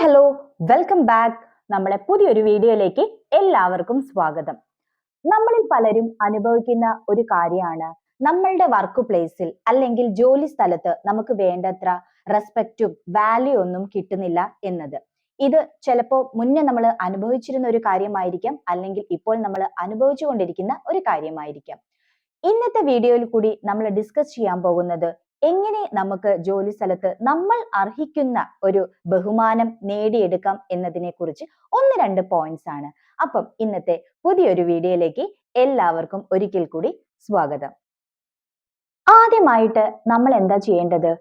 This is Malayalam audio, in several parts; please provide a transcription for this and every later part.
Hello, welcome back. നമ്മളെ പുതിയൊരു വീഡിയോയിലേക്ക് എല്ലാവർക്കും സ്വാഗതം. നമ്മളിൽ പലരും അനുഭവിക്കുന്ന ഒരു കാര്യമാണ് നമ്മളുടെ വർക്ക് പ്ലേസിൽ അല്ലെങ്കിൽ ജോലി സ്ഥലത്ത് നമുക്ക് വേണ്ടത്ര റെസ്പെക്റ്റും വാല്യൂ ഒന്നും കിട്ടുന്നില്ല എന്നത്. ഇത് ചിലപ്പോൾ മുന്നേ നമ്മൾ അനുഭവിച്ചിരുന്ന ഒരു കാര്യമായിരിക്കാം, അല്ലെങ്കിൽ ഇപ്പോൾ നമ്മൾ അനുഭവിച്ചുകൊണ്ടിരിക്കുന്ന ഒരു കാര്യമായിരിക്കാം. ഇന്നത്തെ വീഡിയോയിൽ കൂടി നമ്മൾ ഡിസ്കസ് ചെയ്യാൻ പോകുന്നത് എങ്ങനെ നമുക്ക് ജോലി സ്ഥലത്ത് നമ്മൾ അർഹിക്കുന്ന ഒരു ബഹുമാനം നേടിയെടുക്കാം എന്നതിനെ കുറിച്ച് ഒന്ന് രണ്ട് പോയിന്റ്സ് ആണ്. അപ്പം ഇന്നത്തെ പുതിയൊരു വീഡിയോയിലേക്ക് എല്ലാവർക്കും ഒരിക്കൽ കൂടി സ്വാഗതം. ആദ്യമായിട്ട് നമ്മൾ എന്താ ചെയ്യേണ്ടത്?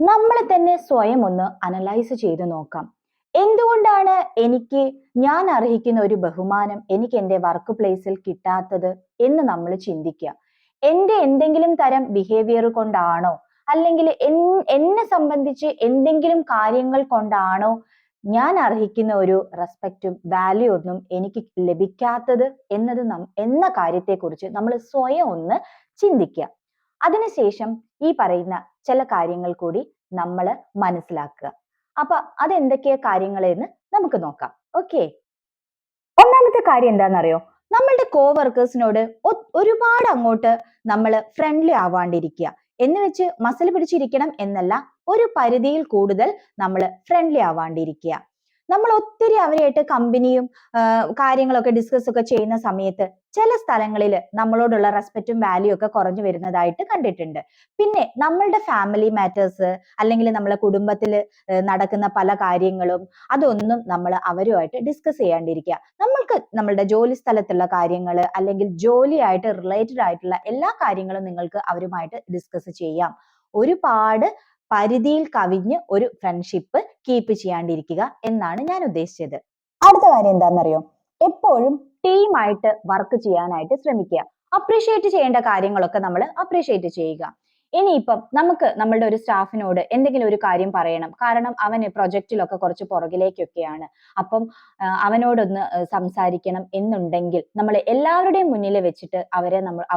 നമ്മളെ തന്നെ സ്വയം ഒന്ന് അനലൈസ് ചെയ്ത് നോക്കാം. എന്തുകൊണ്ടാണ് ഞാൻ അർഹിക്കുന്ന ഒരു ബഹുമാനം എനിക്ക് എൻ്റെ വർക്ക് പ്ലേസിൽ കിട്ടാത്തത് എന്ന് നമ്മൾ ചിന്തിക്കുക. എൻ്റെ എന്തെങ്കിലും തരം ബിഹേവിയർ കൊണ്ടാണോ, അല്ലെങ്കിൽ എന്നെ സംബന്ധിച്ച് എന്തെങ്കിലും കാര്യങ്ങൾ കൊണ്ടാണോ ഞാൻ അർഹിക്കുന്ന ഒരു റെസ്പെക്റ്റും വാല്യൂ ഒന്നും എനിക്ക് ലഭിക്കാത്തത് എന്ന കാര്യത്തെക്കുറിച്ച് നമ്മൾ സ്വയം ഒന്ന് ചിന്തിക്കുക. അതിനുശേഷം ഈ പറയുന്ന ചില കാര്യങ്ങൾ കൂടി നമ്മൾ മനസ്സിലാക്കുക. അപ്പൊ അതെന്തൊക്കെയാ കാര്യങ്ങൾ എന്ന് നമുക്ക് നോക്കാം. ഓക്കെ, ഒന്നാമത്തെ കാര്യം എന്താണെന്നറിയോ? നമ്മളുടെ കോവർക്കേഴ്സിനോട് ഒരുപാട് അങ്ങോട്ട് നമ്മൾ ഫ്രണ്ട്ലി ആവാണ്ടിരിക്കുക. എന്ന് വെച്ച് മസിൽ പിടിച്ചിരിക്കണം എന്നല്ല, ഒരു പരിധിയിൽ കൂടുതൽ നമ്മൾ ഫ്രണ്ട്ലി ആവാണ്ടിരിക്കുക. നമ്മൾ ഒത്തിരി അവരായിട്ട് കമ്പനിയും കാര്യങ്ങളൊക്കെ ഡിസ്കസ് ഒക്കെ ചെയ്യുന്ന സമയത്ത് ചില സ്ഥലങ്ങളിൽ നമ്മളോടുള്ള റെസ്പെക്റ്റും വാല്യൂ ഒക്കെ കുറഞ്ഞു വരുന്നതായിട്ട് കണ്ടിട്ടുണ്ട്. പിന്നെ നമ്മളുടെ ഫാമിലി മാറ്റേഴ്സ് അല്ലെങ്കിൽ നമ്മളെ കുടുംബത്തിൽ നടക്കുന്ന പല കാര്യങ്ങളും അതൊന്നും നമ്മൾ അവരുമായിട്ട് ഡിസ്കസ് ചെയ്യാണ്ടിരിക്കുക. നമ്മളുടെ ജോലി സ്ഥലത്തുള്ള കാര്യങ്ങൾ അല്ലെങ്കിൽ ജോലിയായിട്ട് റിലേറ്റഡ് ആയിട്ടുള്ള എല്ലാ കാര്യങ്ങളും നിങ്ങൾക്ക് അവരുമായിട്ട് ഡിസ്കസ് ചെയ്യാം. ഒരുപാട് പരിധിയിൽ കവിഞ്ഞ് ഒരു ഫ്രണ്ട്ഷിപ്പ് കീപ്പ് ചെയ്യാണ്ടിരിക്കുക എന്നാണ് ഞാൻ ഉദ്ദേശിച്ചത്. അടുത്ത കാര്യം എന്താണെന്നറിയോ? എപ്പോഴും ടീമായിട്ട് വർക്ക് ചെയ്യാനായിട്ട് ശ്രമിക്കുക. അപ്രീഷിയേറ്റ് ചെയ്യേണ്ട കാര്യങ്ങളൊക്കെ നമ്മൾ അപ്രീഷിയേറ്റ് ചെയ്യുക. ഇനിയിപ്പം നമുക്ക് നമ്മളുടെ ഒരു സ്റ്റാഫിനോട് എന്തെങ്കിലും ഒരു കാര്യം പറയണം, കാരണം അവന് പ്രൊജക്റ്റിലൊക്കെ കുറച്ച് പുറകിലേക്കൊക്കെയാണ്. അപ്പം അവനോടൊന്ന് സംസാരിക്കണം എന്നുണ്ടെങ്കിൽ നമ്മൾ എല്ലാവരുടെയും മുന്നിൽ വെച്ചിട്ട്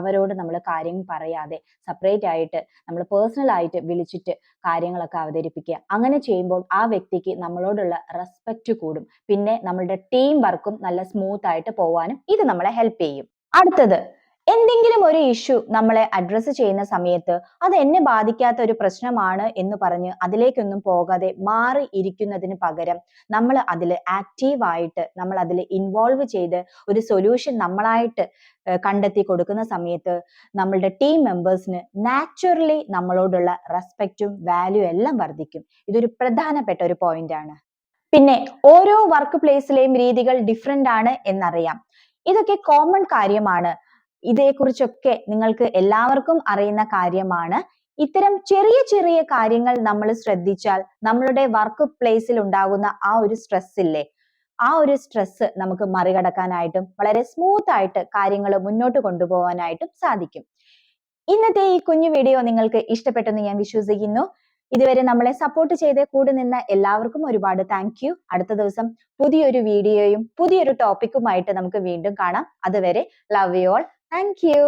അവരോട് നമ്മൾ കാര്യം പറയാതെ സെപ്പറേറ്റ് ആയിട്ട് നമ്മൾ പേഴ്സണൽ ആയിട്ട് വിളിച്ചിട്ട് കാര്യങ്ങളൊക്കെ അവതരിപ്പിക്കുക. അങ്ങനെ ചെയ്യുമ്പോൾ ആ വ്യക്തിക്ക് നമ്മളോടുള്ള റെസ്പെക്റ്റ് കൂടും. പിന്നെ നമ്മളുടെ ടീം വർക്കും നല്ല സ്മൂത്ത് ആയിട്ട് പോവാനും ഇത് നമ്മളെ ഹെൽപ്പ് ചെയ്യും. അടുത്തത്, എന്തെങ്കിലും ഒരു ഇഷ്യൂ നമ്മളെ അഡ്രസ്സ് ചെയ്യുന്ന സമയത്ത് അത് എന്നെ ബാധിക്കാത്ത ഒരു പ്രശ്നമാണ് എന്ന് പറഞ്ഞ് അതിലേക്കൊന്നും പോകാതെ മാറി ഇരിക്കുന്നതിന് പകരം നമ്മൾ അതിൽ ആക്റ്റീവായിട്ട് നമ്മൾ അതിൽ ഇൻവോൾവ് ചെയ്ത് ഒരു സൊല്യൂഷൻ നമ്മളായിട്ട് കണ്ടെത്തി കൊടുക്കുന്ന സമയത്ത് നമ്മളുടെ ടീം മെമ്പേഴ്സിന് നാച്ചുറലി നമ്മളോടുള്ള റെസ്പെക്റ്റും വാല്യൂ എല്ലാം വർദ്ധിക്കും. ഇതൊരു പ്രധാനപ്പെട്ട ഒരു പോയിന്റ് ആണ്. പിന്നെ ഓരോ വർക്ക് പ്ലേസിലെയും രീതികൾ ഡിഫറെന്റ് ആണ് എന്നറിയാം. ഇതൊക്കെ കോമൺ കാര്യമാണ്. ഇതേക്കുറിച്ചൊക്കെ നിങ്ങൾക്ക് എല്ലാവർക്കും അറിയുന്ന കാര്യമാണ്. ഇത്തരം ചെറിയ ചെറിയ കാര്യങ്ങൾ നമ്മൾ ശ്രദ്ധിച്ചാൽ നമ്മളുടെ വർക്ക് പ്ലേസിൽ ഉണ്ടാകുന്ന ആ ഒരു സ്ട്രെസ് ഇല്ലേ, ആ ഒരു സ്ട്രെസ് നമുക്ക് മറികടക്കാനായിട്ടും വളരെ സ്മൂത്ത് ആയിട്ട് കാര്യങ്ങൾ മുന്നോട്ട് കൊണ്ടുപോകാനായിട്ടും സാധിക്കും. ഇന്നത്തെ ഈ കുഞ്ഞു വീഡിയോ നിങ്ങൾക്ക് ഇഷ്ടപ്പെട്ടെന്ന് ഞാൻ വിശ്വസിക്കുന്നു. ഇതുവരെ നമ്മളെ സപ്പോർട്ട് ചെയ്ത് കൂടെ നിന്ന എല്ലാവർക്കും ഒരുപാട് താങ്ക് യു. അടുത്ത ദിവസം പുതിയൊരു വീഡിയോയും പുതിയൊരു ടോപ്പിക്കുമായിട്ട് നമുക്ക് വീണ്ടും കാണാം. അതുവരെ love you all. Thank you.